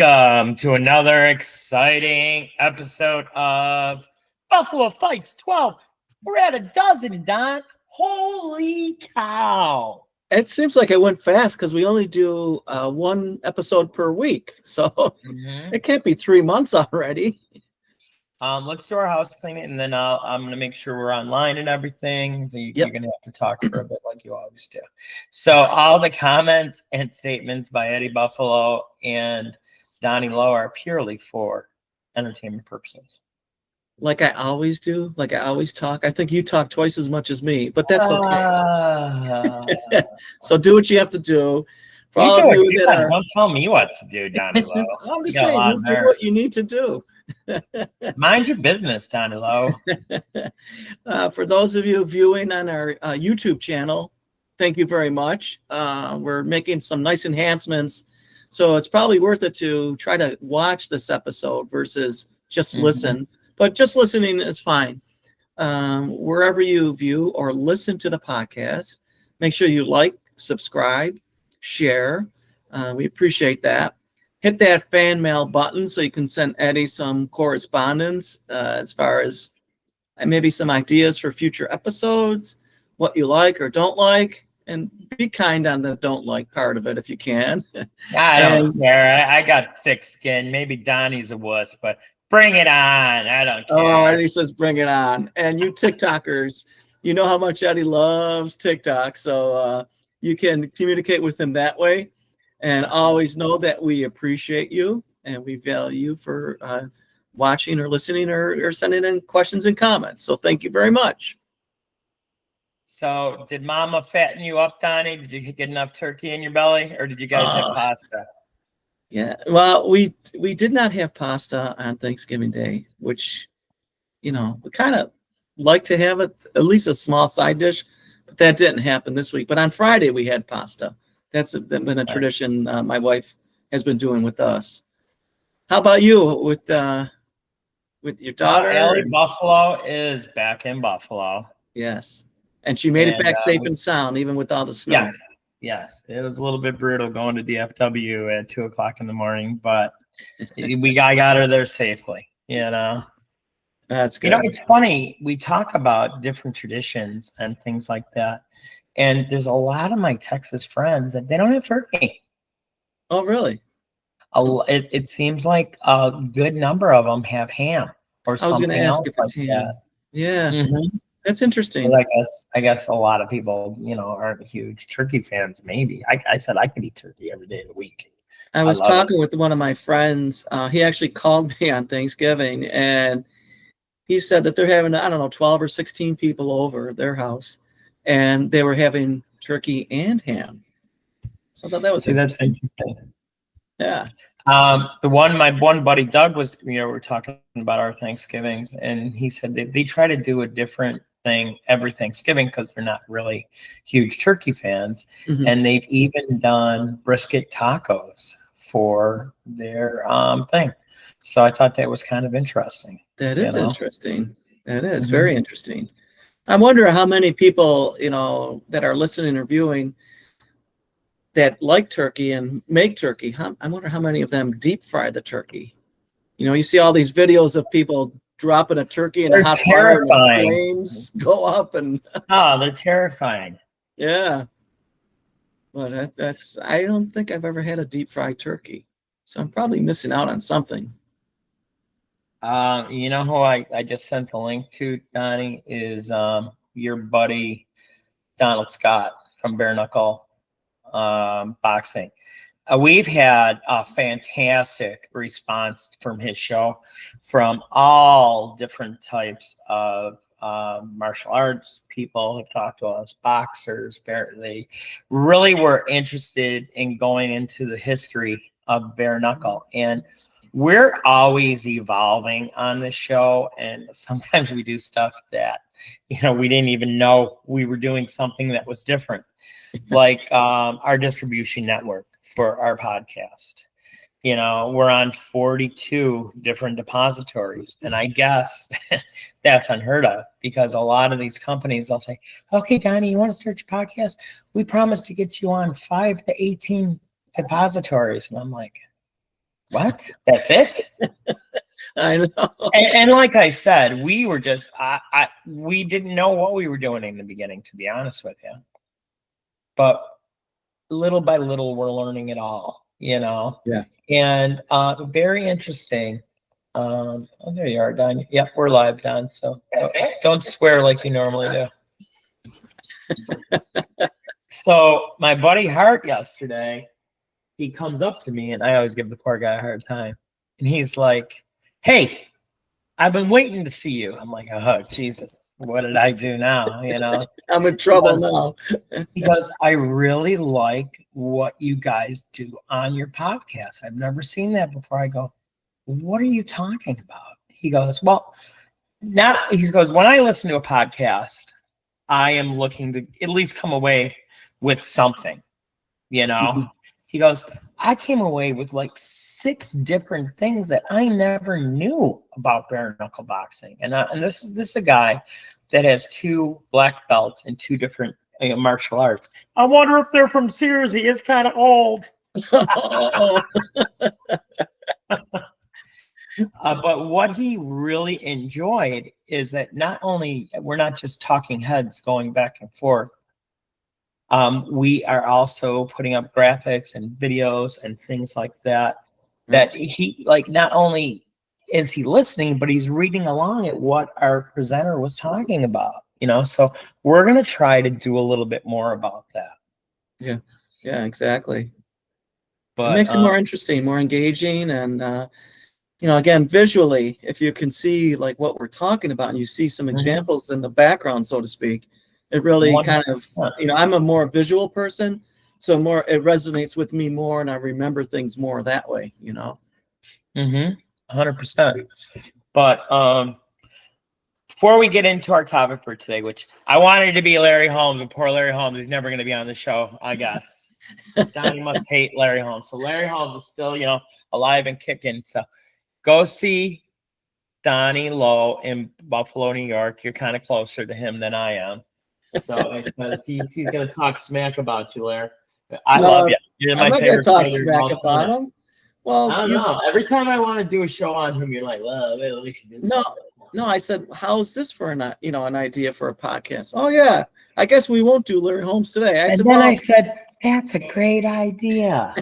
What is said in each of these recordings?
Welcome to another exciting episode of Buffalo Fights 12. We're at a dozen, Don. Holy cow. It seems like it went fast because we only do one episode per week. So it can't be 3 months already. Let's do our house cleaning, and then I'm going to make sure we're online and everything. So you're going to have to talk for a bit like you always do. So all the comments and statements by Eddie Buffalo and Donnie Lowe are purely for entertainment purposes. Like I always do, like I always talk. I think you talk twice as much as me, but that's okay. So do what you have to do. For all of you that are, don't tell me what to do, Donnie Lowe. I'm just saying, you do what you need to do. Mind your business, Donnie Lowe. For those of you viewing on our YouTube channel, thank you very much. We're making some nice enhancements, so it's probably worth it to try to watch this episode versus just listen. But just listening is fine. Wherever you view or listen to the podcast, make sure you like, subscribe, share. We appreciate that. Hit that fan mail button so you can send Eddie some correspondence as far as maybe some ideas for future episodes, what you like or don't like, and be kind on the don't like part of it if you can. I don't care. I got thick skin. Maybe Donnie's a wuss, but bring it on. I don't care. Oh, Eddie says bring it on. And you TikTokers, you know how much Eddie loves TikTok, so you can communicate with him that way. And always know that we appreciate you and we value you for watching or listening or sending in questions and comments. So thank you very much. So did Mama fatten you up, Donnie? Did you get enough turkey in your belly, or did you guys have pasta? Yeah, well, we did not have pasta on Thanksgiving Day, which, you know, we kind of like to have it, at least a small side dish, but that didn't happen this week. But on Friday we had pasta. That's been a tradition my wife has been doing with us. How about you with your daughter? Ellie Buffalo is back in Buffalo. Yes, and she made it back safe and sound, even with all the snow. Yes. It was a little bit brutal going to DFW at 2 o'clock in the morning, but I got her there safely. You know, that's good. You know, it's funny. We talk about different traditions and things like that. And there's a lot of my Texas friends that they don't have turkey. Oh, really? It seems like a good number of them have ham or something else like that. Yeah, that's interesting. But I guess a lot of people, you know, aren't huge turkey fans. Maybe I said I could eat turkey every day of the week. I was talking with one of my friends. He actually called me on Thanksgiving, and he said that they're having, I don't know, 12 or 16 people over at their house. And they were having turkey and ham. So I thought that was interesting. That's interesting. Yeah. My one buddy Doug was, you know, we're talking about our Thanksgivings, and he said they try to do a different thing every Thanksgiving because they're not really huge turkey fans. And they've even done brisket tacos for their thing. So I thought that was kind of interesting. That is interesting. That is very interesting. I wonder how many people, you know, that are listening or viewing that like turkey and make turkey. I wonder how many of them deep fry the turkey. You know, you see all these videos of people dropping a turkey in a hot fire and the flames go up and they're terrifying. Yeah. But I don't think I've ever had a deep fried turkey. So I'm probably missing out on something. You know who I just sent the link to, Donnie, is your buddy Donald Scott from Bare Knuckle Boxing. We've had a fantastic response from his show from all different types of martial arts people have talked to us, boxers. They really were interested in going into the history of Bare Knuckle, and we're always evolving on this show, and sometimes we do stuff that, you know, we didn't even know we were doing something that was different, like our distribution network for our podcast. You know, we're on 42 different depositories, and I guess that's unheard of because a lot of these companies, they'll say, okay, Donnie, you want to start your podcast? We promise to get you on 5 to 18 depositories. And I'm like, What? That's it? I know. And like I said, we were just we didn't know what we were doing in the beginning, to be honest with you. But little by little, we're learning it all, Yeah. And very interesting. Oh, there you are, Don. Yep, we're live, Don. So don't swear like you normally do. So my buddy Hart yesterday, he comes up to me, and I always give the poor guy a hard time. And he's like, "Hey, I've been waiting to see you." I'm like, "Oh, Jesus, what did I do now?" I'm in trouble now. He goes, "I really like what you guys do on your podcast. I've never seen that before." I go, "What are you talking about?" He goes, "Well, now," he goes, "when I listen to a podcast, I am looking to at least come away with something, Mhm. He goes, "I came away with like 6 different things that I never knew about bare knuckle boxing." And this is a guy that has 2 black belts in 2 different martial arts. I wonder if they're from Sears. He is kind of old. But what he really enjoyed is that not only we're not just talking heads going back and forth, we are also putting up graphics and videos and things like that. That he like not only is he listening, but he's reading along at what our presenter was talking about. So we're gonna try to do a little bit more about that. Yeah, exactly. But It makes it more interesting, more engaging, and again, visually, if you can see like what we're talking about and you see some examples in the background, so to speak, it really kind of, I'm a more visual person, so it resonates with me more, and I remember things more that way, 100%. But before we get into our topic for today, which I wanted to be Larry Holmes, and poor Larry Holmes, he's never going to be on the show, I guess. Donnie must hate Larry Holmes. So Larry Holmes is still, alive and kicking. So go see Donnie Lowe in Buffalo, New York. You're kind of closer to him than I am. So because he's going to talk smack about you, Larry. I love you. You're my favorite. I'm not going to talk smack about him. Well, I don't know. Every time I want to do a show on him, you're like, "Well, at least you do something." No, I said, how's this for an idea for a podcast? Oh yeah, I guess we won't do Larry Holmes today. I said, "That's a great idea."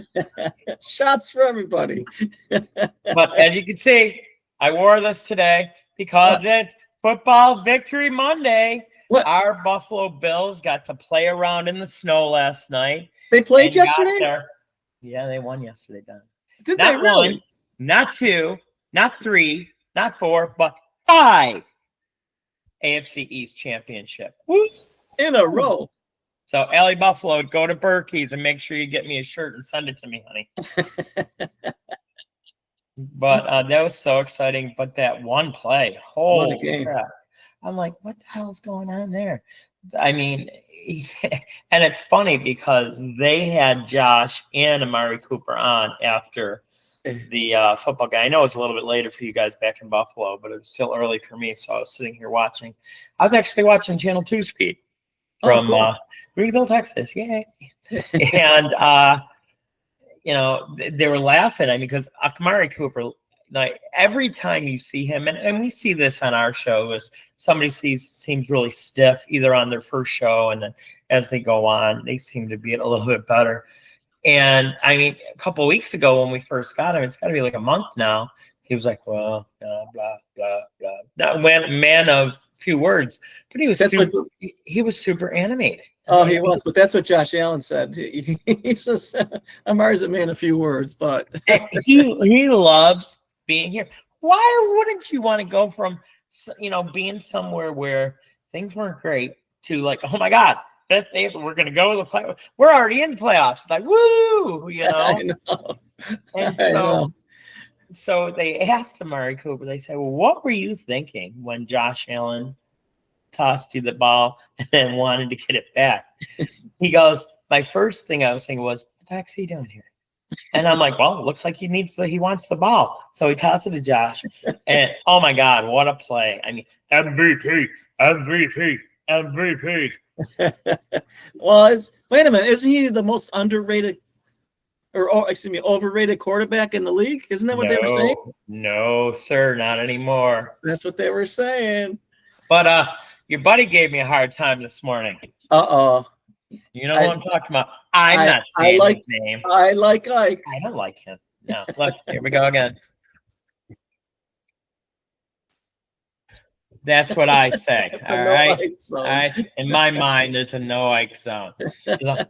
Shots for everybody. But as you can see, I wore this today because it's Football Victory Monday. Our Buffalo Bills got to play around in the snow last night. They played yesterday? Yeah, they won yesterday, Don. Did they really? 1, not 2, not 3, not 4, but 5 AFC East championship. In a row. So, Allie Buffalo, go to Berkey's and make sure you get me a shirt and send it to me, honey. But that was so exciting. But that one play, holy crap. I'm like, what the hell's going on there? I mean, and it's funny because they had Josh and Amari Cooper on after the football game. I know it's a little bit later for you guys back in Buffalo, but it was still early for me. So I was sitting here watching. I was actually watching Channel 2 speed from Greenville, Texas. Yay. And, they were laughing. I mean, because Amari Cooper, like every time you see him, and we see this on our show, is somebody seems really stiff either on their first show, and then as they go on, they seem to be a little bit better. And I mean, a couple of weeks ago when we first got him, it's got to be like a month now. He was like, "Well, blah blah blah." That man of few words, but he was super animated. Oh, he was, but that's what Josh Allen said. He says, "Amari's a man of few words," but he loves being here. Why wouldn't you want to go from being somewhere where things weren't great to like, oh my God, we're going to go to the play. We're already in playoffs. It's like, woo, I know. And so they asked Amari Cooper. They said, "Well, what were you thinking when Josh Allen tossed you the ball and then wanted to get it back?" He goes, "My first thing I was thinking was, what the heck's he doing here?" And I'm like, "Well, it looks like he wants the ball." So he tossed it to Josh. And oh my God, what a play. I mean, MVP. Well, wait a minute. Isn't he the most underrated, excuse me, overrated quarterback in the league? Isn't that what they were saying? No, sir, not anymore. That's what they were saying. But your buddy gave me a hard time this morning. Uh-oh. You know what I'm talking about. I'm not saying his name. I like Ike. I don't like him. No, look, here we go again. That's what I say. All right. In my mind, it's a no Ike zone. I'm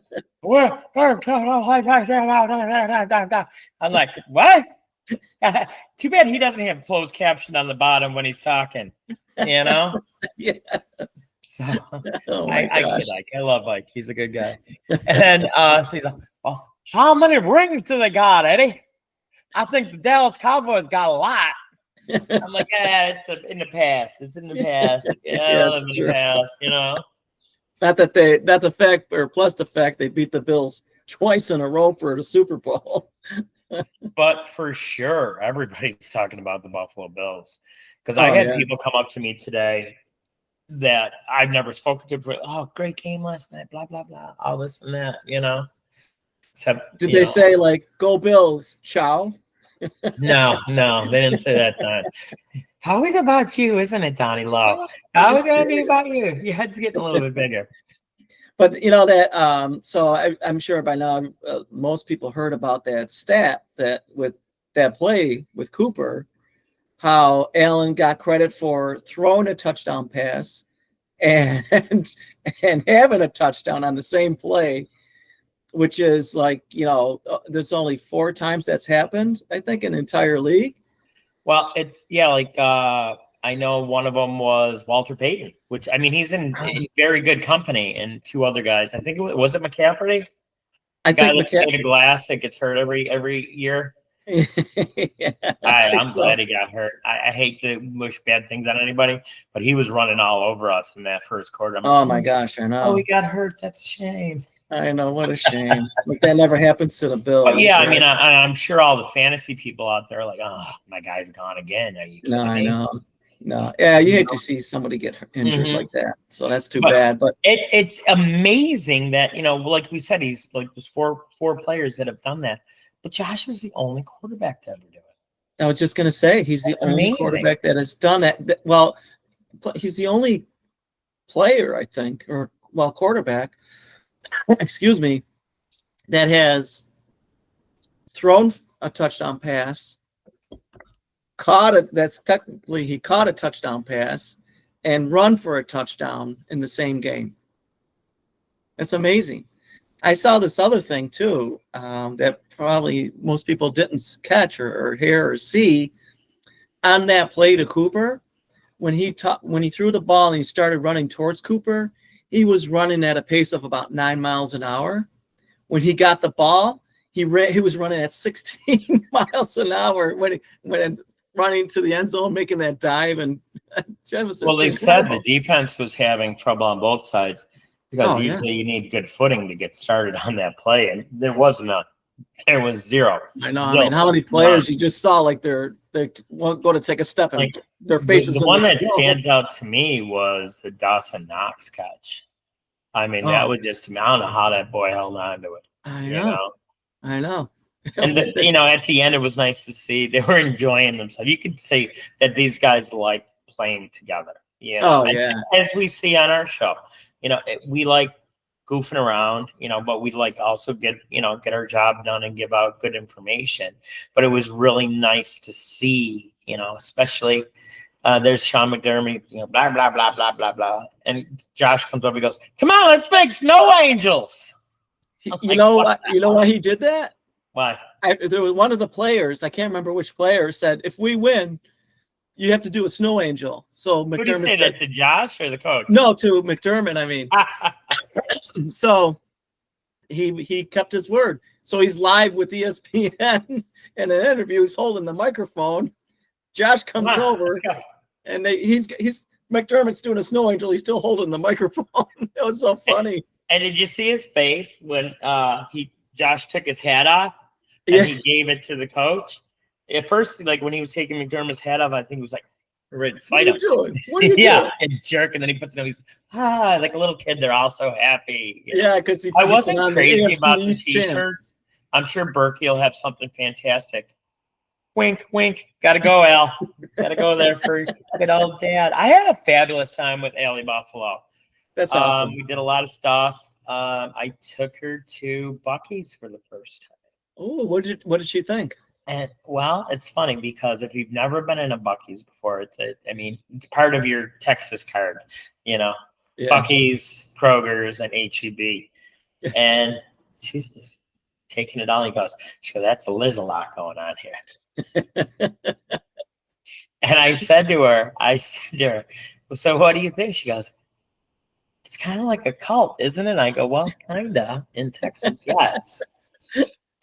like, what? Too bad he doesn't have closed caption on the bottom when he's talking. You know? Yeah. So I kid Ike. I love Ike. He's a good guy. And so he's like, well, how many rings do they got, Eddie? I think the Dallas Cowboys got a lot. I'm like, it's in the past. It's in the past. It's in the past, you know. Not the fact, or plus the fact they beat the Bills twice in a row for the Super Bowl. But for sure, everybody's talking about the Buffalo Bills. Because I had people come up to me today that I've never spoken to before. Oh, great game last night, blah, blah, blah. All this and that, you know. Except, did they say, like, go Bills, ciao? No, they didn't say that time. It's always about you, isn't it, Donnie Lowe? Always going to be about you. Your head's getting a little bit bigger. But you know that, so I'm sure by now most people heard about that stat that with that play with Cooper, how Allen got credit for throwing a touchdown pass and having a touchdown on the same play, which is like, you know, there's only 4 times that's happened, I think, in the entire league. Well, it's I know one of them was Walter Payton, which, I mean, he's in very good company, and 2 other guys. I think was it McCaffrey? I think McCaffrey. The glass that gets hurt every year. I'm glad he got hurt. I hate to wish bad things on anybody, but he was running all over us in that first quarter. Oh my gosh, I know. Oh, he got hurt. That's a shame. I know, what a shame. Like that never happens to the Bills. But yeah, right? I mean, I'm sure all the fantasy people out there are like, oh, my guy's gone again. Are you kidding me? I know. No, yeah, you hate to see somebody get injured like that. So that's too bad. But it's amazing that, you know, like we said, he's like there's four players that have done that. But Josh is the only quarterback to ever do it. I was just going to say he's the only quarterback that has done that. Well, he's the only player, I think, or quarterback, excuse me, that has thrown a touchdown pass, caught it. That's technically he caught a touchdown pass and run for a touchdown in the same game. That's amazing. I saw this other thing too that probably most people didn't catch or hear or see on that play to Cooper. When he threw the ball and he started running towards Cooper, he was running at a pace of about 9 miles an hour. When he got the ball, he was running at 16 miles an hour when running to the end zone, making that dive. And well, they said the defense was having trouble on both sides because usually you need good footing to get started on that play, and there was zero. I know. I mean, how many players you just saw like they're won't go to take a step and their faces. The one that stands out to me was the Dawson Knox catch. I mean, that was just, I don't know how that boy held on to it. I know. And you know, at the end, it was nice to see they were enjoying themselves. You could see that these guys like playing together. You know, as we see on our show, you know, we like goofing around, you know, but we like also get our job done and give out good information. But it was really nice to see, you know, especially there's Sean McDermott, you know, blah, blah, blah, blah, blah, blah. And Josh comes over and goes, come on, let's make snow angels. You know why he did that? Why? There was one of the players, I can't remember which player, said, if we win, you have to do a snow angel. So McDermott did he say that to Josh or the coach? No, to McDermott, I mean. So he kept his word. So he's live with ESPN in an interview. He's holding the microphone. Josh comes over, and he's McDermott's doing a snow angel. He's still holding the microphone. It was so funny. And did you see his face when Josh took his hat off and he gave it to the coach? At first, like when he was taking McDermott's hat off, I think he was like, ready to fight him. What are you doing? And jerk, and then he puts it on. He's like a little kid. They're all so happy. Yeah, because I wasn't crazy about the t-shirts. I'm sure Berkey will have something fantastic. Wink, wink. Gotta go, Al. Gotta go there for good old dad. I had a fabulous time with Allie Buffalo. That's awesome. We did a lot of stuff. I took her to Buc-ee's for the first time. Oh, what did she think? And well, it's funny because if you've never been in a Buc-ee's before, it's part of your Texas card, you know, Yeah. Buc-ee's, Kroger's, and HEB. And she's just taking it all. She goes, that's a lot going on here. And I said to her, so what do you think? She goes, it's kind of like a cult, isn't it? I go, well, kind of in Texas, yes.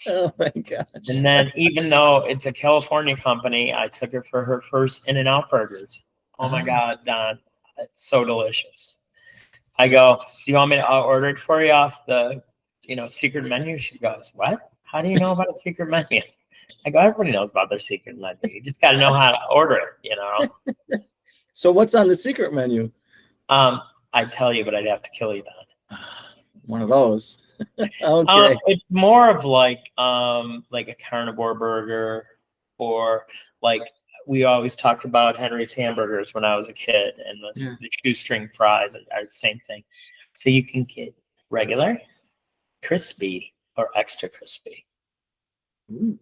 Oh my gosh. And then even though it's a California company, I took her for her first In-N-Out burgers. Oh my God, Don, it's so delicious. I go, do you want me to order it for you off the, secret menu? She goes, what? How do you know about a secret menu? I go, everybody knows about their secret menu. You just got to know how to order it, So what's on the secret menu? I'd tell you, but I'd have to kill you, Don. One of those. Okay. It's more of like a carnivore burger, or like we always talked about Henry's hamburgers when I was a kid, and the shoestring fries are the same thing. So you can get regular, crispy, or extra crispy. Ooh.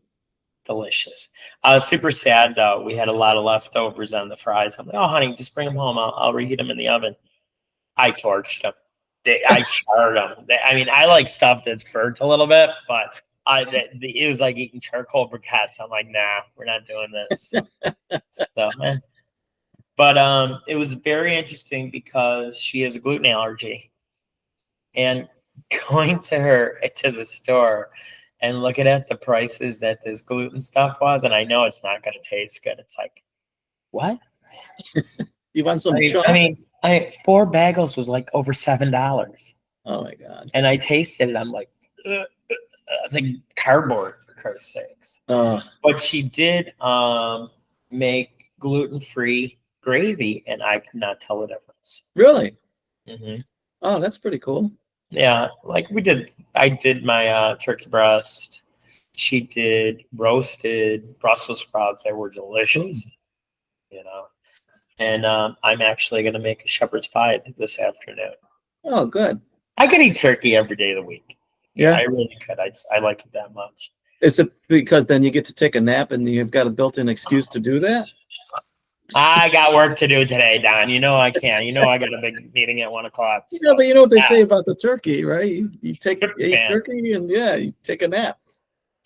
Delicious. I was super sad though. We had a lot of leftovers on the fries. I'm like, oh honey, just bring them home. I'll reheat them in the oven. I torched them. I charred them. I like stuff that's burnt a little bit, but it was like eating charcoal briquettes. I'm like, nah, we're not doing this. But it was very interesting because she has a gluten allergy, and going to the store and looking at the prices that this gluten stuff was, and I know it's not going to taste good. It's like, what? You want some? 4 bagels was like over $7. Oh my God! And I tasted it. I'm like, like cardboard, for Christ's sakes. But she did make gluten-free gravy, and I could not tell the difference. Really? Mm-hmm. Oh, that's pretty cool. Yeah, like I did my turkey breast. She did roasted Brussels sprouts that were delicious, And I'm actually going to make a shepherd's pie this afternoon. Oh, good. I could eat turkey every day of the week. Yeah, I really could. I like it that much. Is it because then you get to take a nap and you've got a built-in excuse to do that? I got work to do today, Don. I can. I got a big meeting at 1:00. So. Yeah, but you know what they say about the turkey, right? You eat turkey and you take a nap.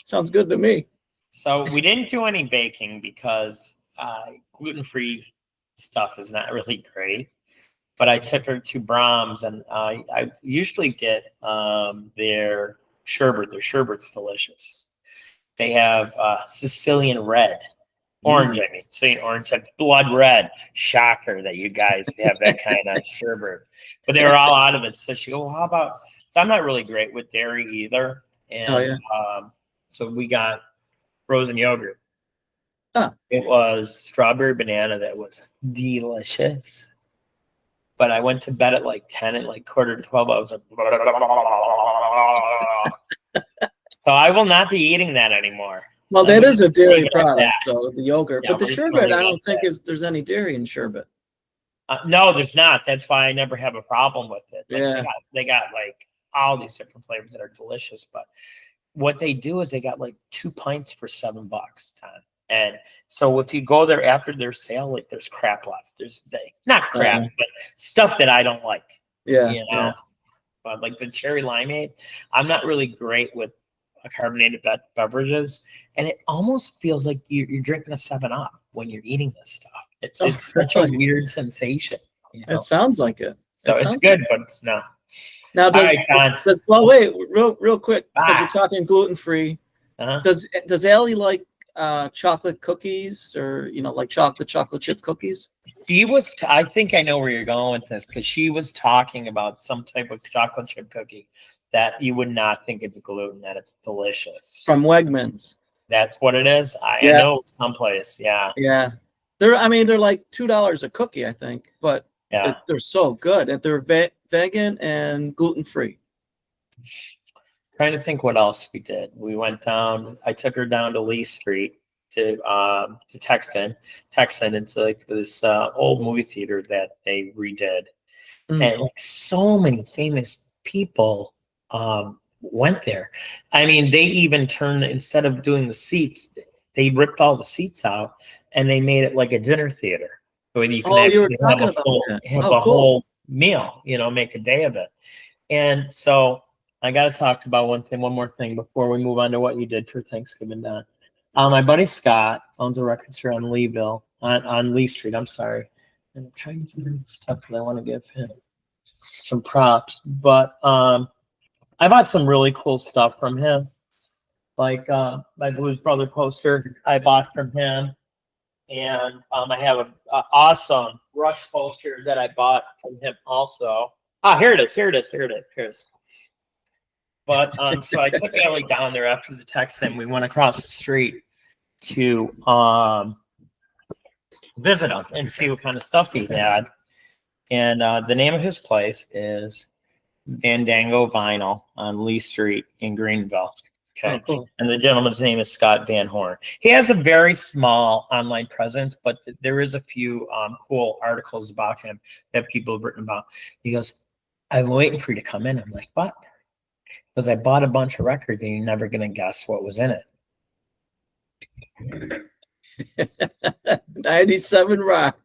Sounds good to me. So we didn't do any baking because gluten-free stuff is not really great. But I took her to Brahms, and I usually get their sherbet. Their sherbet's delicious. They have Sicilian red. Orange, Sicilian orange, blood red. Shocker that you guys have that kind of sherbet. But they were all out of it. So she goes, well, how about, so I'm not really great with dairy either. And so we got frozen yogurt. Huh. It was strawberry banana that was delicious. But I went to bed at like 10 and like 11:45. I was like, so I will not be eating that anymore. Well, that is a dairy product, so the yogurt. Yeah, but the sherbet, I don't think there's any dairy in sherbet. No, there's not. That's why I never have a problem with it. Like, they got like all these different flavors that are delicious. But what they do is they got like 2 pints for $7, Tom. And so if you go there after their sale, like there's crap left. There's not crap, but stuff that I don't like. Yeah. But like the cherry limeade, I'm not really great with carbonated beverages, and it almost feels like you're drinking a 7-Up when you're eating this stuff. It's such a weird sensation. It sounds like it. So it's good, but it's not. Now wait, real quick, because you're talking gluten free. Does Allie like chocolate cookies, or like the chocolate chip cookies? She was. I think I know where you're going with this, because she was talking about some type of chocolate chip cookie that you would not think it's gluten, that it's delicious. From Wegmans. That's what it is. I know someplace. Yeah. Yeah. They're like $2 a cookie, I think, but they're so good, and they're vegan and gluten free. Trying to think what else we did. We went down. I took her down to Lee Street to Texan. Texan. It's like this old movie theater that they redid, and like so many famous people went there. I mean, they even turned, instead of doing the seats, they ripped all the seats out and they made it like a dinner theater. So you can You were actually have talking a about full, that. have Oh, a cool. whole meal, make a day of it. And so I got to talk about one more thing before we move on to what you did for Thanksgiving, Don. My buddy Scott owns a record store on on Lee Street. I'm sorry. I'm trying to find stuff that I want to give him some props, but I bought some really cool stuff from him, like my Blues Brother poster I bought from him, and I have a awesome Rush poster that I bought from him also. Ah, here it is. Here it is. Here it is. Here it is. But so I took Ellie down there after the text, and we went across the street to visit him and see what kind of stuff he had. And the name of his place is Fandango Vinyl on Lee Street in Greenville. Okay. Oh, cool. And the gentleman's name is Scott Van Horn. He has a very small online presence, but there is a few cool articles about him that people have written about. He goes, I've been waiting for you to come in. I'm like, what? Because I bought a bunch of records and you're never going to guess what was in it. 97 Rock.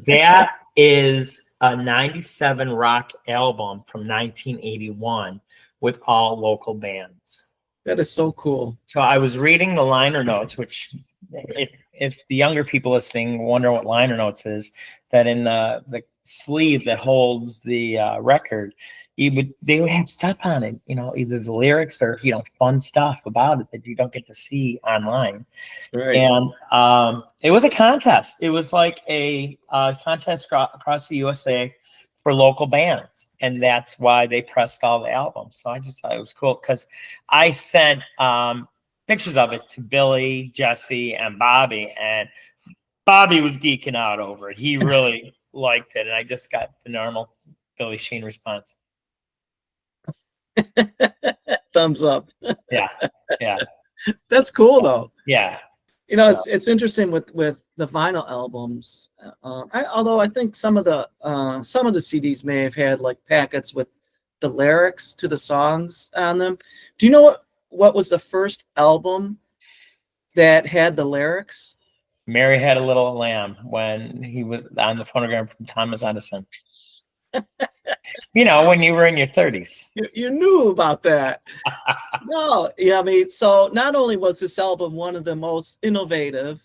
That is a 97 Rock album from 1981 with all local bands. That is so cool. So I was reading the liner notes, which if the younger people listening wonder what liner notes is, that in the sleeve that holds the record, they would have stuff on it, either the lyrics or fun stuff about it that you don't get to see online. Right. And it was a contest. It was like a contest across the USA for local bands, and that's why they pressed all the albums. So I just thought it was cool because I sent pictures of it to Billy, Jesse, and Bobby, and Bobby was geeking out over it. He really liked it, and I just got the normal Billy Sheen response. Thumbs up. Yeah. That's cool though. Yeah. It's interesting with the vinyl albums. Although I think some of the CDs may have had like packets with the lyrics to the songs on them. Do you know what was the first album that had the lyrics? Mary Had a Little Lamb, when he was on the phonogram from Thomas Edison. When you were in your 30s. You knew about that. No, so not only was this album one of the most innovative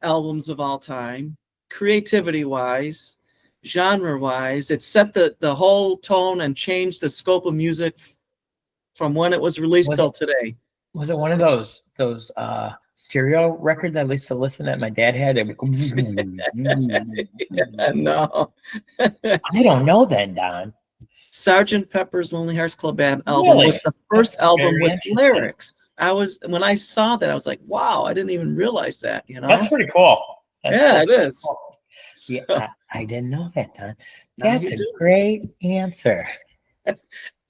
albums of all time, creativity-wise, genre-wise, it set the whole tone and changed the scope of music from when it was released till today. Was it one of those stereo records I used to listen that my dad had? It would go, no. I don't know that, Don. Sgt. Pepper's Lonely Hearts Club Band album Really? was the first album with interesting. lyrics. When I saw that, I was like, wow, I didn't even realize that, That's pretty cool. It is. Cool. So, Yeah, I didn't know that, Don. Now That's you a do. great answer.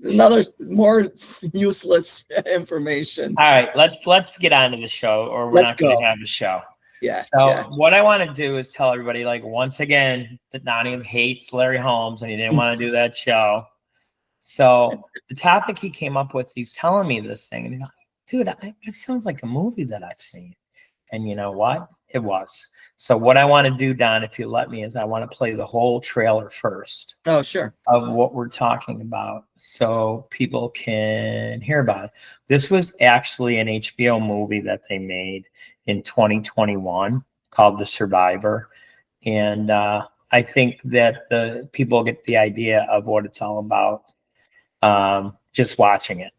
Another more useless information. All right, let's get on to the show, or we're not going to have a show. Yeah. So what I want to do is tell everybody, like, once again, that Donnie hates Larry Holmes and he didn't want to do that show. So the topic he came up with, he's telling me this thing, and he's like, dude, it sounds like a movie that I've seen. And you know what? It was. So what I want to do, Don, if you let me, is I want to play the whole trailer first. Oh, sure. Of what we're talking about, so people can hear about it. This was actually an HBO movie that they made in 2021 called The Survivor. And I think that the people get the idea of what it's all about just watching it.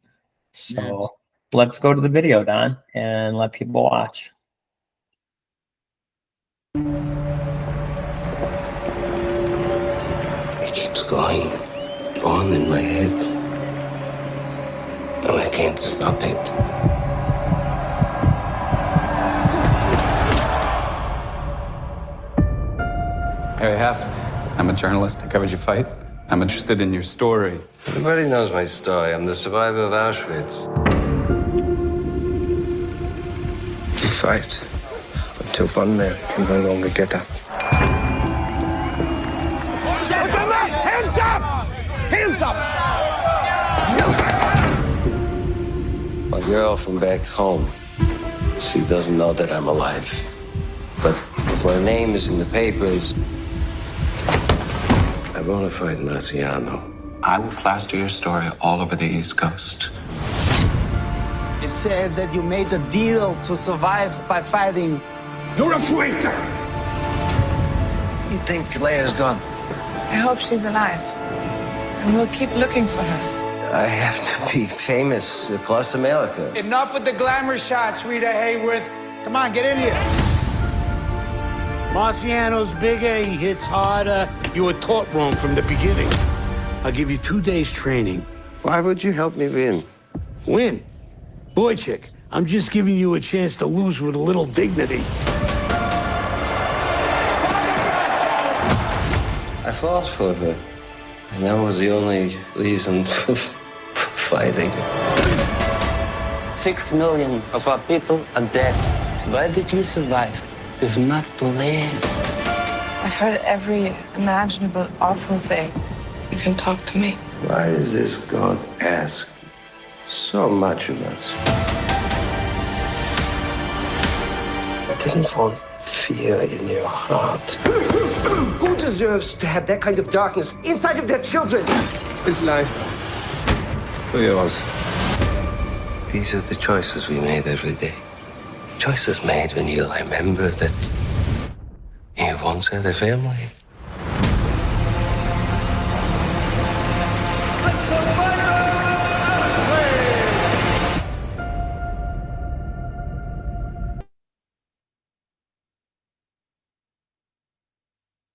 So let's go to the video, Don, and let people watch. It keeps going on in my head, and I can't stop it. Harry Haft. I'm a journalist. I covered your fight. I'm interested in your story. Everybody knows my story. I'm the survivor of Auschwitz. You fight until one man can no longer get up. Put them up! Hands up! Hands up! My girl from back home, she doesn't know that I'm alive. But if my name is in the papers, I want to fight Marciano. I will plaster your story all over the East Coast. It says that you made a deal to survive by fighting. You're a traitor! You think Leia's gone? I hope she's alive. And we'll keep looking for her. I have to be famous across America. Enough with the glamour shots, Rita Hayworth. Come on, get in here. Marciano's bigger, he hits harder. You were taught wrong from the beginning. I'll give you 2 days training. Why would you help me win? Win. Boy, chick, I'm just giving you a chance to lose with a little dignity. I fought for her. And that was the only reason for fighting. 6 million of our people are dead. Why did you survive? If not to live. I've heard every imaginable awful thing. You can talk to me. Why does this God ask so much of us? Didn't want fear in your heart. Who deserves to have that kind of darkness inside of their children? His life. For yours. These are the choices we made every day. Choices made when you remember that you once had a family.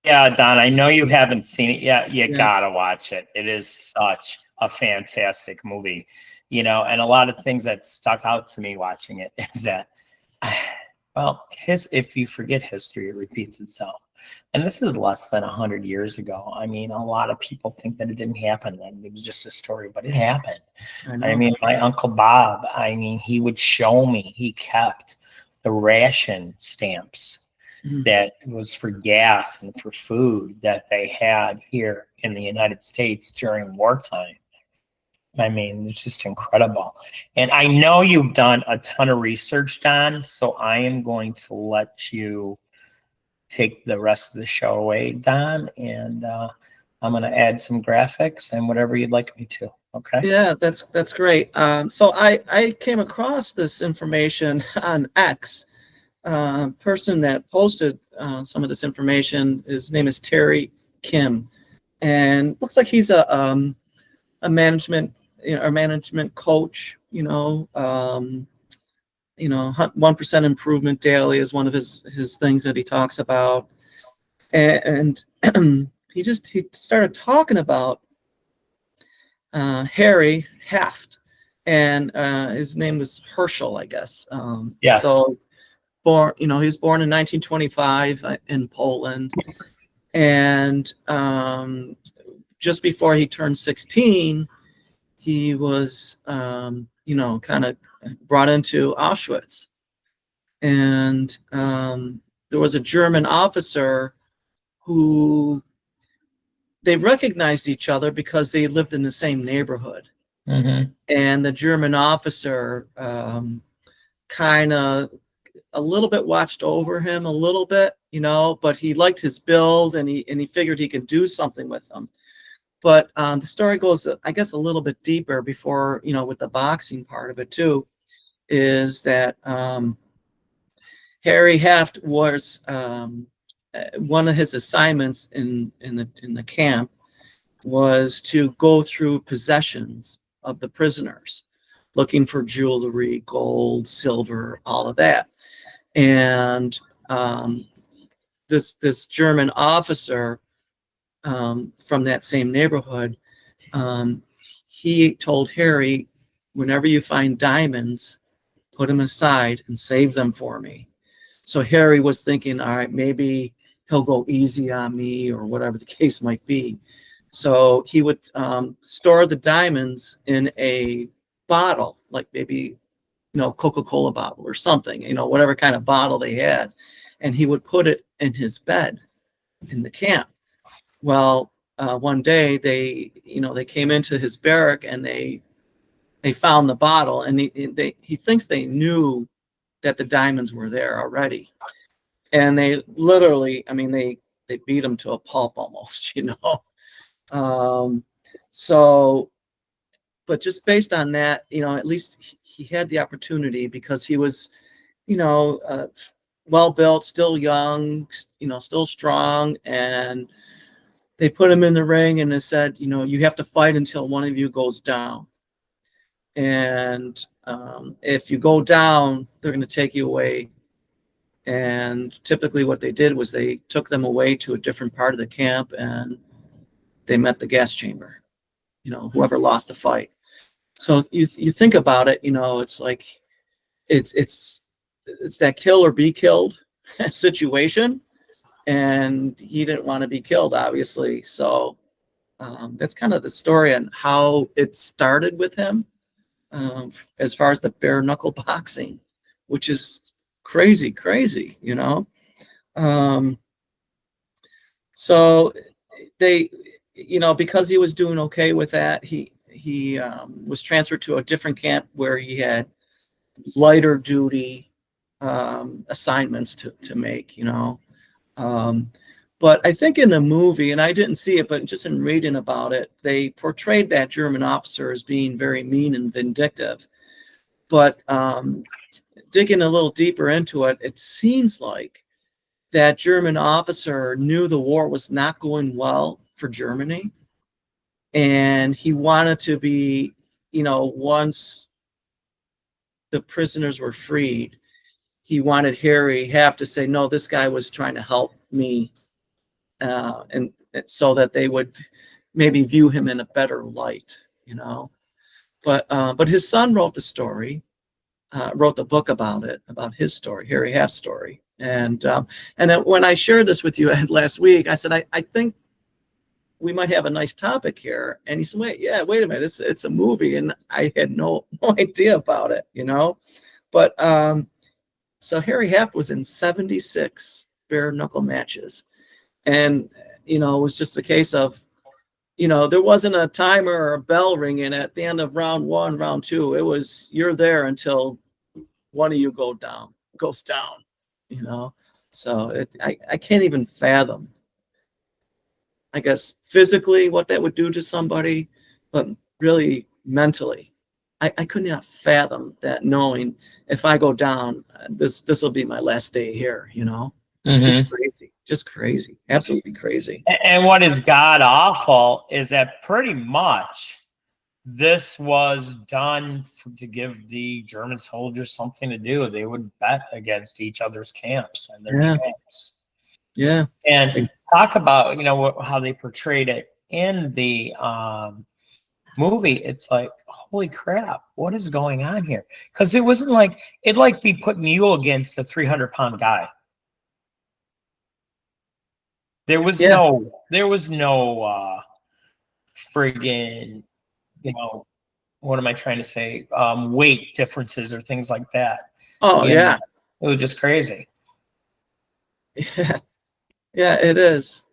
Yeah, Don, I know you haven't seen it yet. You Yeah. gotta watch it. It is such a fantastic movie, you know, and a lot of things that stuck out to me watching it is that, well, if you forget history, it repeats itself. And this is less than 100 years ago. I mean, a lot of people think that it didn't happen then. It was just a story, but it happened. I mean, my Uncle Bob, I mean, he would show me, he kept the ration stamps that was for gas and for food that they had here in the United States during wartime. I mean, it's just incredible. And I know you've done a ton of research, Don, so I am going to let you take the rest of the show away, Don, and I'm going to add some graphics and whatever you'd like me to. Okay. Yeah, that's great. So I came across this information on X. Person that posted some of this information, his name is Terry Kim, and looks like he's a management, or management coach. 1% improvement daily is one of his things that he talks about, and he started talking about Harry Haft, and his name was Herschel, I guess. Yes. So he was born in 1925 in Poland, and just before he turned 16, he was, kind of brought into Auschwitz, and there was a German officer who they recognized each other because they lived in the same neighborhood, and the German officer kind of a little bit watched over him a little bit, but he liked his build, and he figured he could do something with him. But the story goes, I guess, a little bit deeper before, with the boxing part of it too, is that Harry Haft was one of his assignments in the camp was to go through possessions of the prisoners, looking for jewelry, gold, silver, all of that. And this German officer from that same neighborhood, he told Harry, whenever you find diamonds, put them aside and save them for me. So Harry was thinking, all right, maybe he'll go easy on me or whatever the case might be. So he would store the diamonds in a bottle, like maybe, Coca-Cola bottle or something, whatever kind of bottle they had. And he would put it in his bed in the camp. Well, one day they came into his barrack and they found the bottle, and he thinks they knew that the diamonds were there already. And they literally, I mean, they beat him to a pulp almost, So, but just based on that, at least he had the opportunity because he was, well built, still young, still strong, and they put him in the ring and they said, you have to fight until one of you goes down. And if you go down, they're going to take you away. And typically what they did was they took them away to a different part of the camp and they met the gas chamber, whoever lost the fight. So you think about it, it's like, it's that kill or be killed situation. And he didn't want to be killed, obviously. So that's kind of the story on how it started with him, as far as the bare knuckle boxing, which is crazy, So they, because he was doing okay with that, he was transferred to a different camp where he had lighter duty assignments to make, But I think in the movie, and I didn't see it, but just in reading about it, they portrayed that German officer as being very mean and vindictive. But digging a little deeper into it, it seems like that German officer knew the war was not going well for Germany. And he wanted to be, once the prisoners were freed, he wanted Harry Haft to say, no, this guy was trying to help me. And so that they would maybe view him in a better light, But his son wrote the story, wrote the book about it, about his story, Harry Haft's story. And then when I shared this with you last week, I said, I think we might have a nice topic here. And he said, wait a minute, it's a movie. And I had no idea about it, But so Harry Haft was in 76 bare knuckle matches. And, it was just a case of, there wasn't a timer or a bell ringing at the end of round one, round two. It was, you're there until one of you goes down, So I can't even fathom, I guess, physically what that would do to somebody, but really mentally. I could not fathom that, knowing if I go down, this will be my last day here, Just crazy, absolutely crazy. And what is god awful is that pretty much this was done to give the German soldiers something to do. They would bet against each other's camps and their camps. Yeah. And talk about, how they portrayed it in the movie. It's like, holy crap, what is going on here? Because it wasn't like, it'd like be putting you against a 300-pound guy. There was no friggin', what am I trying to say? Weight differences or things like that. Oh, yeah. It was just crazy. Yeah. Yeah, it is,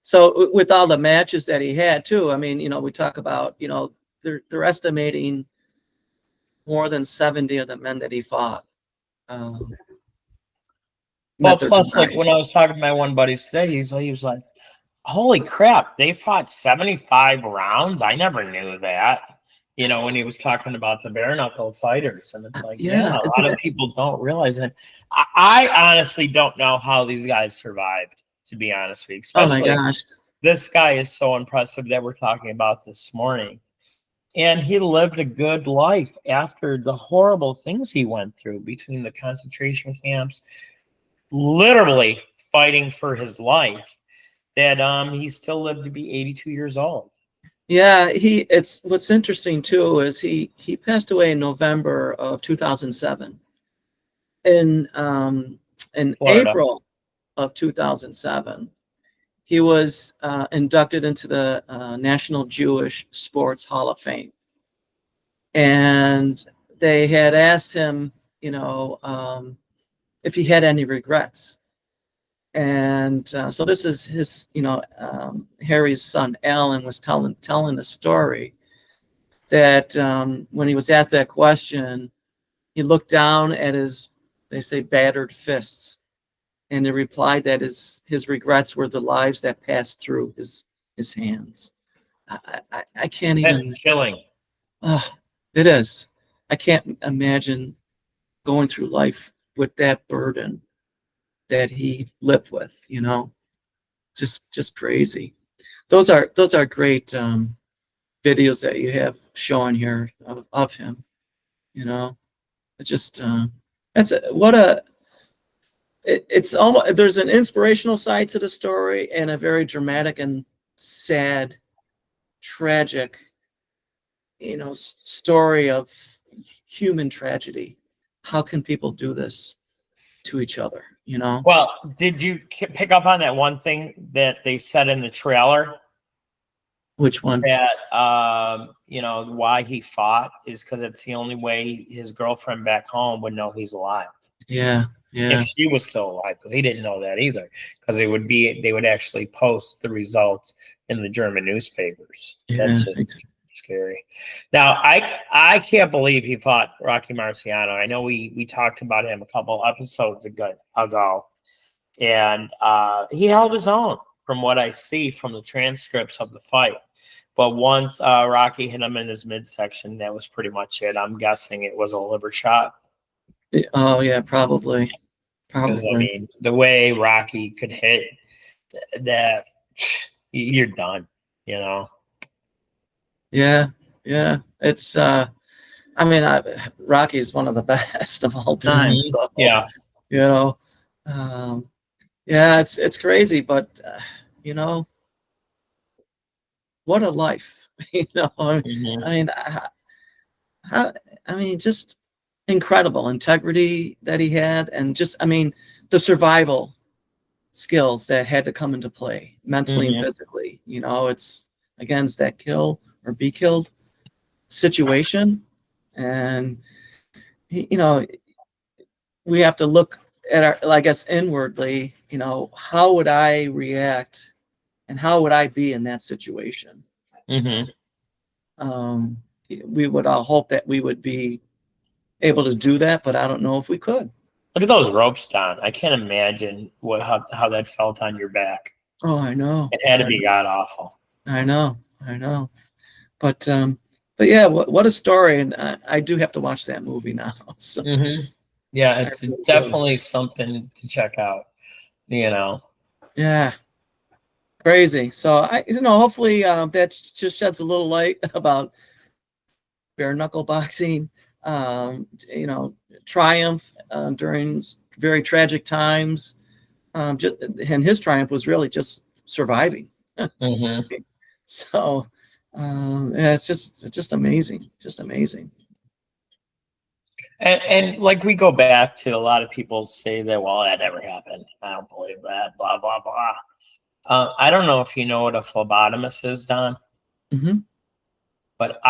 So with all the matches that he had too, I mean, we talk about, they're estimating more than 70 of the men that he fought. Well, plus, like when I was talking to my one buddy today, he was like, holy crap, they fought 75 rounds. I never knew that. When he was talking about the bare knuckle fighters. And it's like, a lot of people don't realize it. I honestly don't know how these guys survived, to be honest with you. Especially, oh my gosh. This guy is so impressive that we're talking about this morning. And he lived a good life after the horrible things he went through between the concentration camps, literally fighting for his life, that he still lived to be 82 years old. Yeah, it's what's interesting too is he passed away in November of 2007. In April of 2007, he was inducted into the National Jewish Sports Hall of Fame. And they had asked him, if he had any regrets. And so this is his, Harry's son, Alan, was telling the story that when he was asked that question, he looked down at his, they say, battered fists. And he replied that his regrets were the lives that passed through his hands. I can't even. That's chilling. Oh, it is. I can't imagine going through life with that burden that he lived with. Just crazy. Those are great videos that you have showing here of him. It's just it's almost, there's an inspirational side to the story and a very dramatic and sad, tragic, story of human tragedy. How can people do this to each other? Well, did you pick up on that one thing that they said in the trailer? Which one? That why he fought is because it's the only way his girlfriend back home would know he's alive. Yeah. If she was still alive, because he didn't know that either, because they would actually post the results in the German newspapers. Yeah, that's just scary. Now I can't believe he fought Rocky Marciano. I know we talked about him a couple episodes ago, and he held his own from what I see from the transcripts of the fight. But once Rocky hit him in his midsection, that was pretty much it. I'm guessing it was a liver shot. Oh yeah, probably. Because I mean, the way Rocky could hit that, you're done. Yeah. It's Rocky's one of the best of all time. Mm-hmm. So yeah, it's crazy, but what a life. Mm-hmm. Just incredible integrity that he had, and just the survival skills that had to come into play mentally Mm-hmm. and physically. It's that kill or be killed situation, and we have to look at I guess inwardly, how would I react and how would I be in that situation? Mm-hmm. We would all hope that we would be able to do that, but I don't know if we could. Look at those ropes, Don. I can't imagine how that felt on your back. Oh, I know. It had to be god awful. I know. But yeah, what a story, and I do have to watch that movie now. So. Mm-hmm. Yeah, it's definitely something to check out. Yeah, crazy. So hopefully that just sheds a little light about bare knuckle boxing. Triumph during very tragic times. And his triumph was really just surviving. Mm-hmm. So it's just amazing, And like we go back to, a lot of people say that, well, that never happened. I don't believe that, blah, blah, blah. I don't know if you know what a phlebotomist is, Don. Mm-hmm. But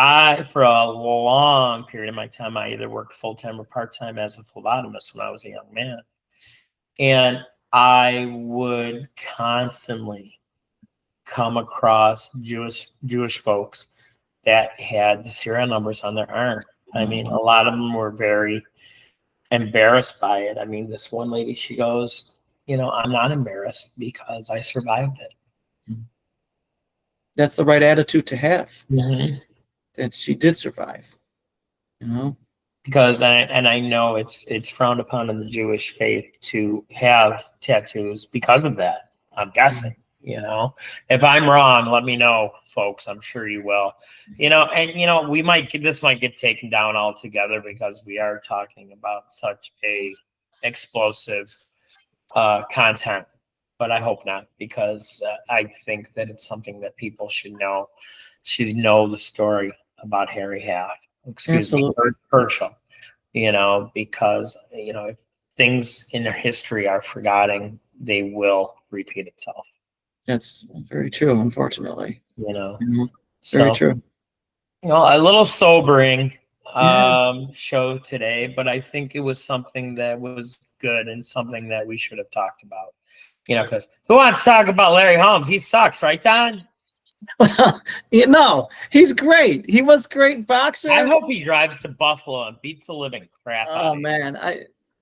for a long period of my time, I either worked full-time or part-time as a phlebotomist when I was a young man. And I would constantly come across Jewish folks that had the serial numbers on their arm. I mean, a lot of them were very embarrassed by it. I mean, this one lady, she goes, I'm not embarrassed because I survived it. That's the right attitude to have. Mm-hmm. That she did survive, Because I know it's frowned upon in the Jewish faith to have tattoos because of that. I'm guessing. If I'm wrong, let me know, folks. I'm sure you will. This might get taken down altogether because we are talking about such a explosive content, but I hope not, because I think that it's something that people should know the story about Harry Haft. Herschel. Because if things in their history are forgotten, they will repeat itself. That's very true, unfortunately. You know, Very so true. a little sobering Yeah. show today, but I think it was something that was good and something that we should have talked about. You know, because who wants to talk about Larry Holmes? He sucks, right, Don? Well, no, he's great. He was a great boxer. I hope he drives to Buffalo and beats the living crap out Oh of him. man,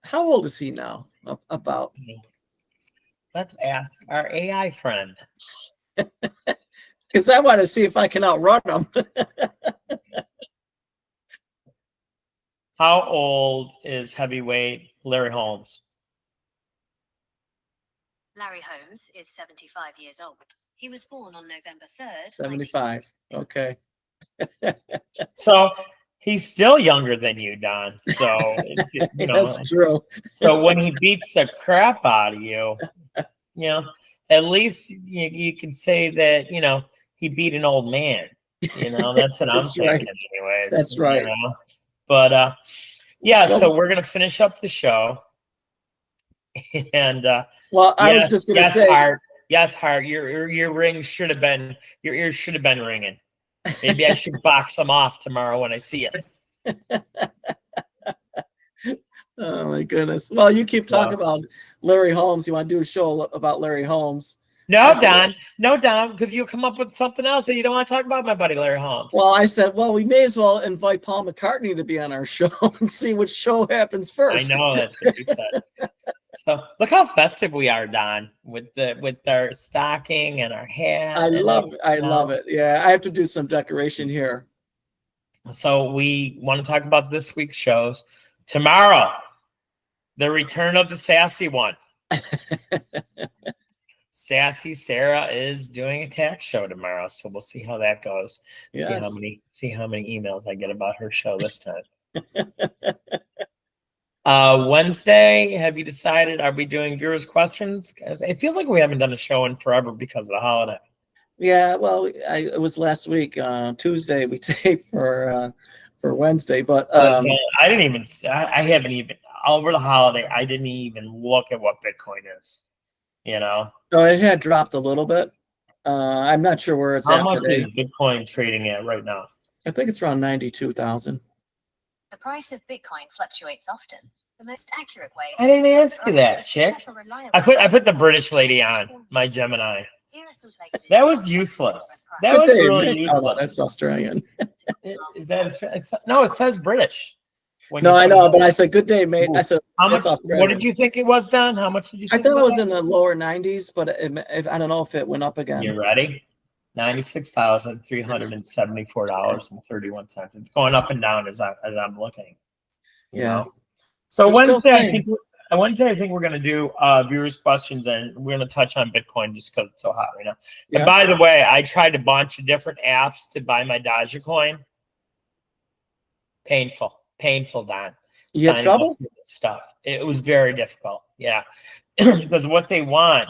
how old is he now? About. Let's ask our AI friend. Because I want to see if I can outrun him. How old is heavyweight Larry Holmes? Larry Holmes is 75 years old. He was born on November 3rd. 75. Okay. So he's still younger than you, Don. So you know, that's true. So when he beats the crap out of you, you know, at least you can say that, you know, he beat an old man. You know, that's what I'm thinking anyways. That's right. You know? But yeah, so we're gonna finish up the show. And well, I was just gonna say, Hart, your ring should have been, your ears should have been ringing. Maybe I should box them off tomorrow when I see it. Oh my goodness. Well, you keep talking about Larry Holmes. You want to do a show about Larry Holmes? No, Don, because you'll come up with something else and you don't want to talk about my buddy Larry Holmes. Well, I said, well, we may as well invite Paul McCartney to be on our show and see which show happens first. I know, that's what you said. So look how festive we are, Don, with our stocking and our hat. I love it. I love it. Yeah, I have to do some decoration here. So we want to talk about this week's shows. Tomorrow, the return of the sassy one. Sassy Sarah is doing a tax show tomorrow, so we'll see how that goes. Yes. See how many emails I get about her show this time. Wednesday, have you decided, are we doing viewers' questions? It feels like we haven't done a show in forever because of the holiday. Yeah, well, it was last week. Tuesday we taped for Wednesday, but I haven't even over the holiday. I didn't even look at what Bitcoin is. You know, so it had dropped a little bit. I'm not sure where it's How at much today. is Bitcoin trading at right now? I think it's around 92,000. The price of Bitcoin fluctuates often. The most accurate way. I didn't ask you that, chick. I put the British lady on my Gemini. That was useless. That was really useless. Oh, that's Australian. No, it says British. No, I know, but I said, good day, mate. I said, how much? What did you think it was, Don? How much did you think? I thought it was in the lower 90s, but I don't know if it went up again. You ready? $96,374.31. It's going up and down as I'm looking. Yeah. Know? So Wednesday, I think we're going to do viewers' questions, and we're going to touch on Bitcoin just because it's so hot right now. Yeah. And by the way, I tried a bunch of different apps to buy my Dogecoin. Painful, Don. You had trouble? Stuff. It was very difficult. Yeah. Because what they want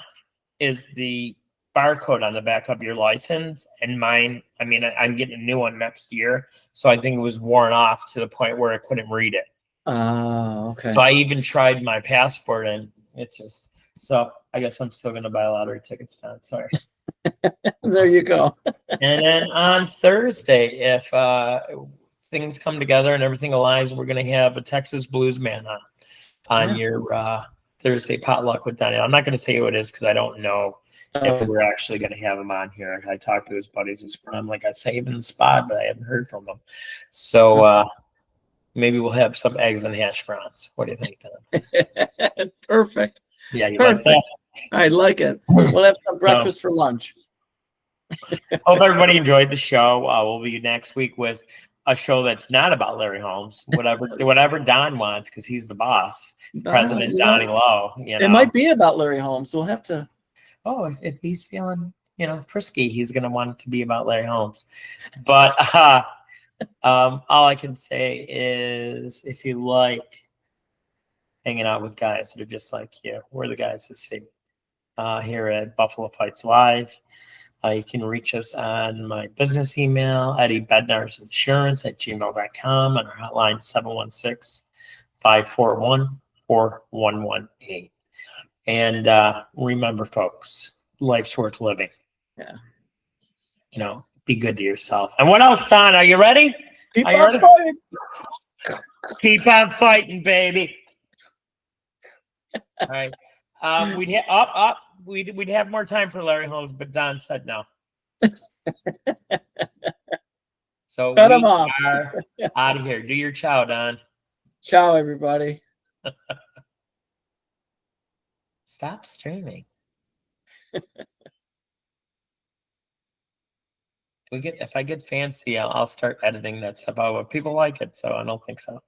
is the barcode on the back of your license. And mine, I mean, I'm getting a new one next year. So I think it was worn off to the point where I couldn't read it. Oh, okay. So I even tried my passport and it just, so I guess I'm still going to buy lottery tickets, Don. Sorry. There you go. And then on Thursday, if things come together and everything aligns, we're going to have a Texas Blues man on your Thursday potluck with Donnie. I'm not going to say who it is because I don't know if we're actually going to have him on here. I talked to his buddies this morning. I'm like, I saved the spot, but I haven't heard from him. So maybe we'll have some eggs and hash browns. What do you think, Don? Perfect. Yeah, you Perfect. like that? I like it. We'll have some breakfast for lunch. Hope everybody enjoyed the show. We'll be next week with a show that's not about Larry Holmes, whatever Don wants, because he's the boss. President Donnie Lowe. You know. It might be about Larry Holmes. We'll have to. Oh, if he's feeling, frisky, he's gonna want it to be about Larry Holmes. But all I can say is, if you like hanging out with guys that are just like you, we're the guys that see here at Buffalo Fights Live. You can reach us on my business email, EddieBednarsInsurance@gmail.com, and our hotline 716-541-4118. And remember, folks, life's worth living. Yeah. You know, be good to yourself. And what else, Don? Are you ready? Keep Are you on ready? fighting. Keep on fighting, baby. All right. We'd have more time for Larry Holmes, but Don said no. So Cut we him off. are out of here. Do your chow, Don. Ciao, everybody. Stop streaming. If I get fancy, I'll start editing that stuff out. But people like it, so I don't think so.